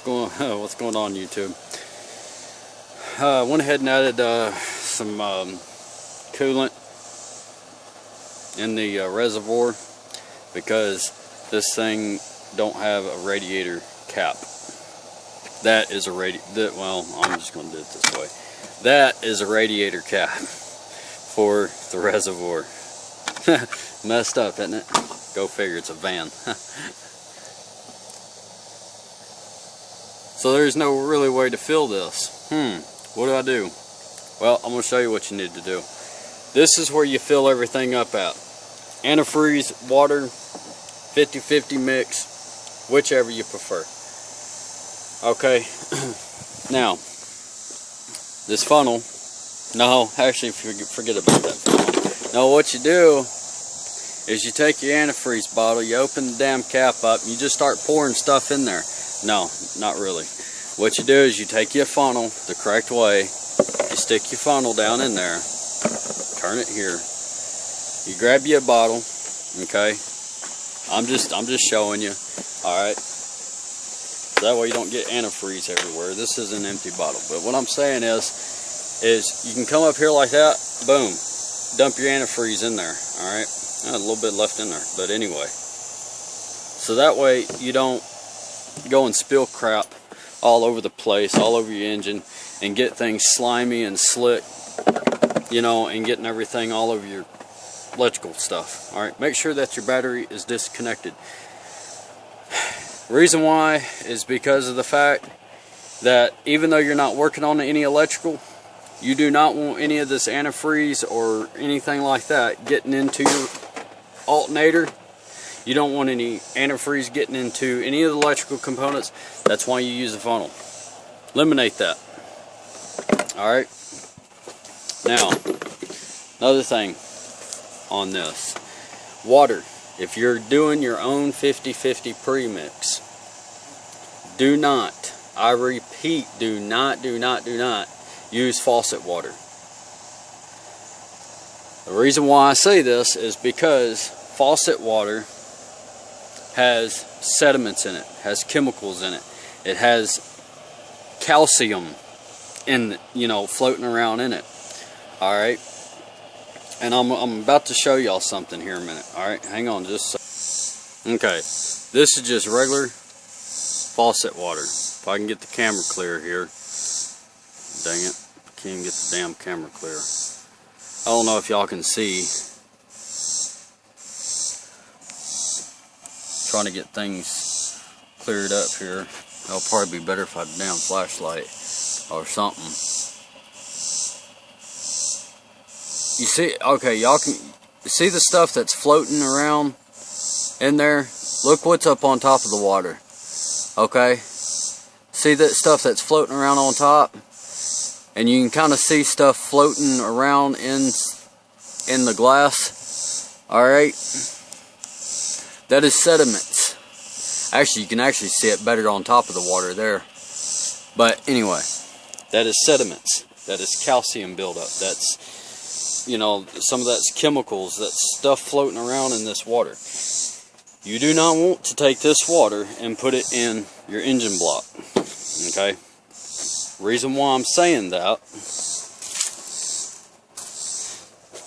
what's going on, YouTube? Went ahead and added some coolant in the reservoir because this thing don't have a radiator cap. That is a well, I'm just going to do it this way. That is a radiator cap for the reservoir. Messed up, isn't it? Go figure, it's a van. So there's no really way to fill this. What do I do? Well, I'm going to show you what you need to do. This is where you fill everything up at. Antifreeze, water, 50-50 mix, whichever you prefer. Okay, now, this funnel, no, actually forget about that funnel. Now what you do is you take your antifreeze bottle, you open the damn cap up, and you just start pouring stuff in there. No, not really. What you do is you take your funnel the correct way, you stick your funnel down in there, turn it here, you grab you a bottle, okay? I'm just showing you, alright? So that way you don't get antifreeze everywhere. This is an empty bottle. But what I'm saying is you can come up here like that, boom, dump your antifreeze in there, alright? A little bit left in there, but anyway. So that way you don't go and spill crap all over the place, all over your engine, and get things slimy and slick, you know, and getting everything all over your electrical stuff. Alright, make sure that your battery is disconnected. Reason why is because of the fact that even though you're not working on any electrical, you do not want any of this antifreeze or anything like that getting into your alternator. You don't want any antifreeze getting into any of the electrical components. That's why you use a funnel. Eliminate that. Alright. Now, another thing on this. Water. If you're doing your own 50-50 premix, do not, I repeat, do not use faucet water. The reason why I say this is because faucet water has sediments in it, has chemicals in it, it has calcium in, you know, floating around in it. Alright? And I'm about to show y'all something here in a minute. Alright, hang on just a second. Okay, this is just regular faucet water. If I can get the camera clear here. Dang it, can't even get the damn camera clear. I don't know if y'all can see. Trying to get things cleared up here. It'll probably be better if I had a damn flashlight or something. You see, okay, y'all can see the stuff that's floating around in there. Look what's up on top of the water. Okay, see that stuff that's floating around on top, and you can kind of see stuff floating around in the glass. All right, that is sediments. Actually, you can actually see it better on top of the water there. But anyway, that is sediments. That is calcium buildup. That's, you know, some of that's chemicals, that's stuff floating around in this water. You do not want to take this water and put it in your engine block. Okay? Reason why I'm saying that,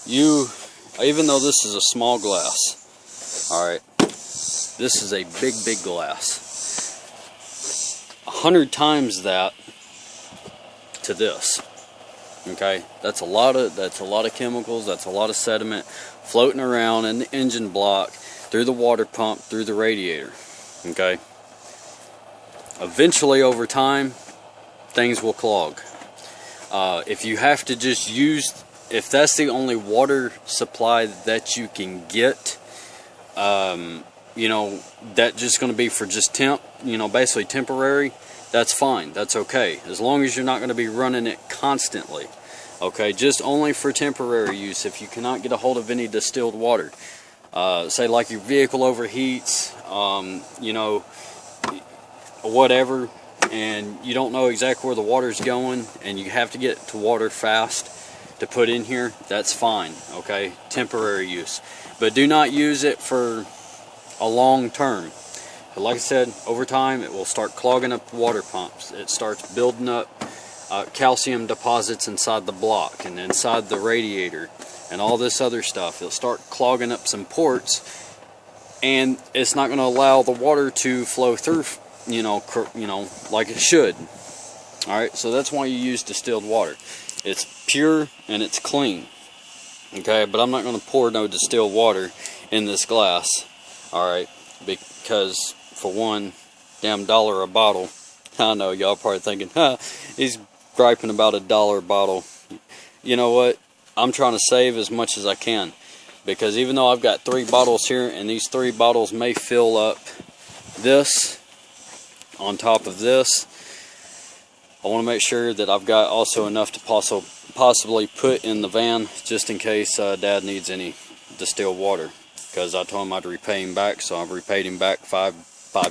even though this is a small glass, alright, this is a big glass. 100 times that to this. Okay, that's a lot of chemicals, that's a lot of sediment floating around in the engine block, through the water pump, through the radiator. Okay, eventually over time things will clog. If you have to just use, if that's the only water supply that you can get, you know, that's just going to be for just basically temporary, that's fine, that's okay, as long as you're not going to be running it constantly. Okay, just only for temporary use. If you cannot get a hold of any distilled water, say like your vehicle overheats, you know, whatever, and you don't know exactly where the water's going and you have to get to water fast to put in here, that's fine. Okay, temporary use, but do not use it for a long term. like I said, over time it will start clogging up the water pumps. It starts building up calcium deposits inside the block and inside the radiator and all this other stuff. It'll start clogging up some ports, and it's not going to allow the water to flow through, like it should. Alright, so that's why you use distilled water. It's pure and it's clean. Okay, but I'm not going to pour no distilled water in this glass. Alright, because for one, damn $1 a bottle. I know y'all probably thinking, he's griping about $1 a bottle. You know what? I'm trying to save as much as I can, because even though I've got 3 bottles here, and these 3 bottles may fill up this on top of this, I want to make sure that I've got also enough to possibly put in the van, just in case Dad needs any distilled water, because I told him I'd repay him back, so I've repaid him back 5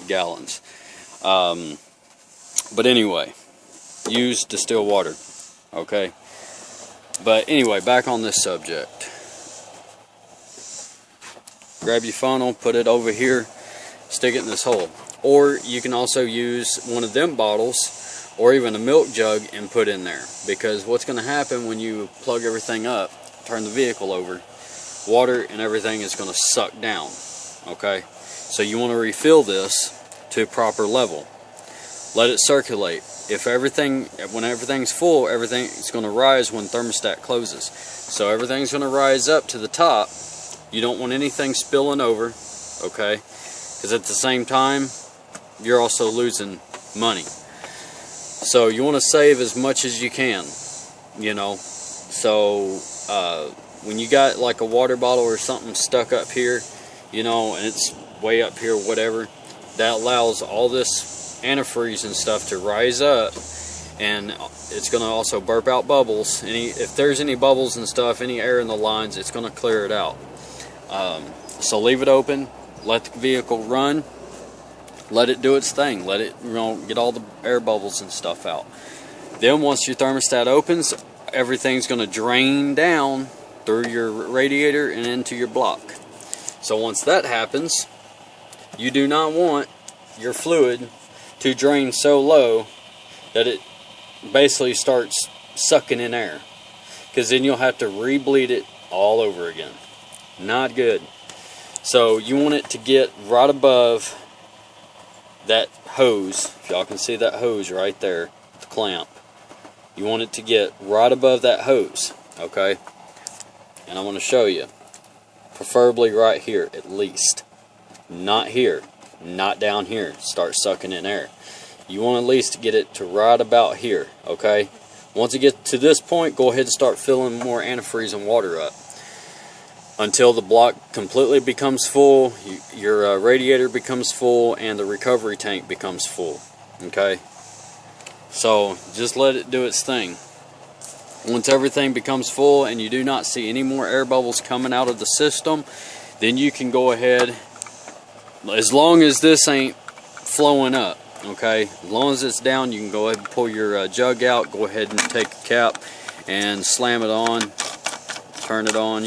gallons. But anyway, use distilled water, okay? But anyway, back on this subject. Grab your funnel, put it over here, stick it in this hole. Or you can also use one of them bottles, or even a milk jug, and put in there. Because what's going to happen when you plug everything up, turn the vehicle over, water and everything is going to suck down, okay? So you want to refill this to a proper level. Let it circulate. When everything's full, everything's going to rise when thermostat closes. So everything's going to rise up to the top. You don't want anything spilling over, okay? Because at the same time, you're also losing money. So you want to save as much as you can, So when you got like a water bottle or something stuck up here, and it's way up here, whatever, that allows all this antifreeze and stuff to rise up, and it's going to also burp out bubbles. If there's any bubbles and stuff, any air in the lines, it's going to clear it out. So leave it open, let the vehicle run, let it do its thing, let it get all the air bubbles and stuff out. Then once your thermostat opens, everything's going to drain down through your radiator and into your block. So once that happens, you do not want your fluid to drain so low that it basically starts sucking in air, because then you'll have to re-bleed it all over again. Not good. So you want it to get right above that hose. If y'all can see that hose right there, the clamp, you want it to get right above that hose, okay? And I'm going to show you, preferably right here at least, not here, not down here, start sucking in air. You want at least to get it to right about here, okay? Once you get to this point, go ahead and start filling more antifreeze and water up until the block completely becomes full, your radiator becomes full, and the recovery tank becomes full, okay? So just let it do its thing. Once everything becomes full and you do not see any more air bubbles coming out of the system, then you can go ahead, as long as this ain't flowing up, okay? As long as it's down, you can go ahead and pull your jug out, go ahead and take a cap and slam it on, turn it on,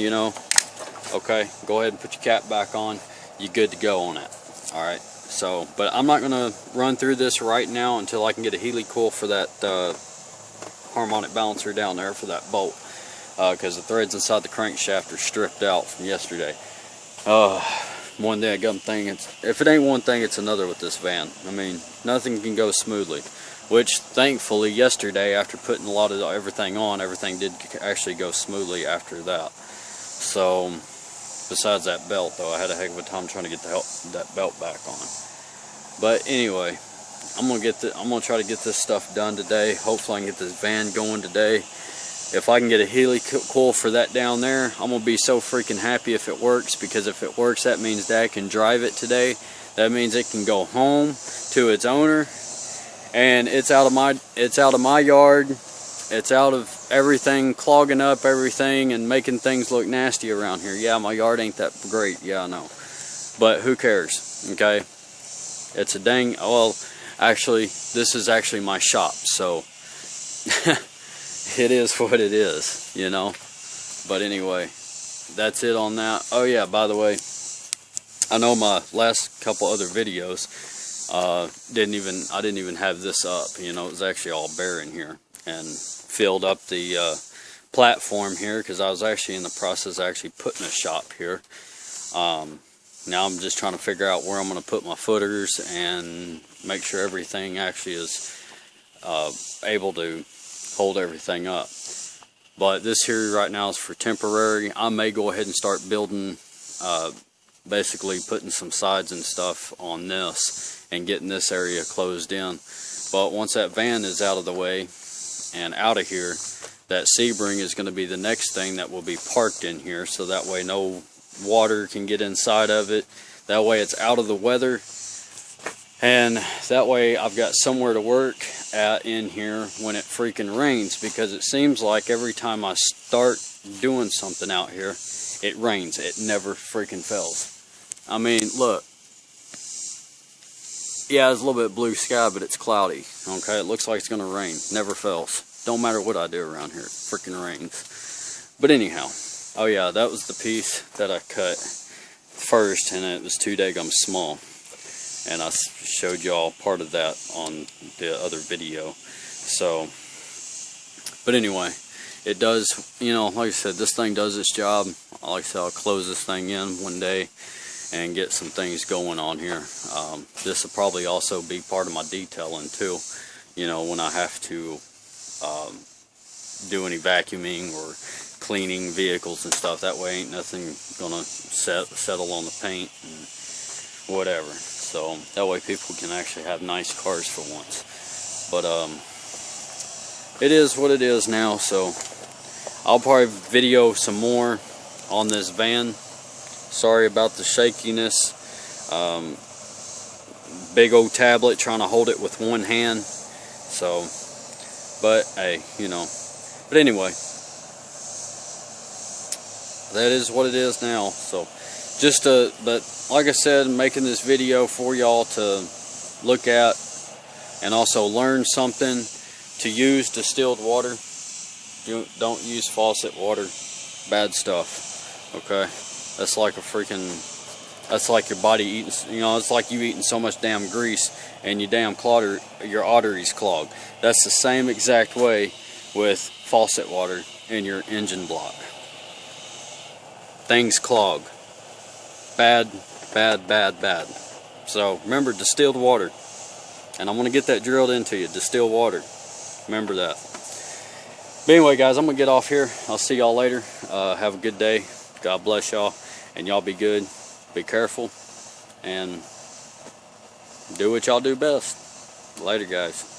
okay? Go ahead and put your cap back on, you're good to go on that. Alright, so, but I'm not going to run through this right now until I can get a Healy coil for that harmonic balancer down there for that bolt, because the threads inside the crankshaft are stripped out from yesterday. One day I'm thinking, if it ain't one thing, it's another with this van. I mean, nothing can go smoothly, which thankfully yesterday, after putting a lot of everything on, everything did actually go smoothly after that. So besides that belt, though, I had a heck of a time trying to get that belt back on. But anyway, I'm gonna try to get this stuff done today. Hopefully I can get this van going today. If I can get a Healy coil for that down there, I'm gonna be so freaking happy if it works, because if it works, that means Dad can drive it today. That means it can go home to its owner, and it's out of my yard. It's out of everything clogging up everything and making things look nasty around here. Yeah, my yard ain't that great. Yeah, I know. But who cares, okay? It's a dang, well, actually, this is actually my shop, so it is what it is, But anyway, that's it on that. Oh yeah, by the way, I know my last couple other videos, I didn't even have this up. You know, it was actually all bare in here, and filled up the platform here because I was actually in the process of actually putting a shop here. Now I'm just trying to figure out where I'm going to put my footers and make sure everything actually is able to hold everything up. But this here right now is for temporary. I may go ahead and start building, basically putting some sides and stuff on this and getting this area closed in. But once that van is out of the way and out of here, that Sebring is going to be the next thing that will be parked in here, so that way no water can get inside of it. That way it's out of the weather, and that way I've got somewhere to work at in here when it freaking rains, because it seems like every time I start doing something out here, it rains. It never freaking fails. I mean, look. Yeah, it's a little bit blue sky, but it's cloudy. Okay, it looks like it's going to rain. Never fails. Don't matter what I do around here. It freaking rains. But anyhow. Oh yeah, that was the piece that I cut first, and it was too daggum small. And I showed y'all part of that on the other video. So, but anyway, it does, you know, like I said, this thing does its job. Like I said, I'll close this thing in one day and get some things going on here. This will probably also be part of my detailing too, you know, when I have to do any vacuuming or cleaning vehicles and stuff. That way ain't nothing gonna settle on the paint and whatever. So that way people can actually have nice cars for once. But it is what it is now. So I'll probably video some more on this van. Sorry about the shakiness. Big old tablet, trying to hold it with one hand. So, but hey, you know. But anyway, that is what it is now. So just but like I said, making this video for y'all to look at and also learn something. To use distilled water. Don't use faucet water. Bad stuff. Okay, that's like a freaking, that's like your body eating, you know, it's like you eating so much damn grease and your arteries clog. That's the same exact way with faucet water in your engine block. Things clog. Bad, bad, bad, bad. So remember, distilled water. And I'm going to get that drilled into you. Distilled water. Remember that. But anyway, guys, I'm going to get off here. I'll see y'all later. Have a good day. God bless y'all. And y'all be good. Be careful. And do what y'all do best. Later, guys.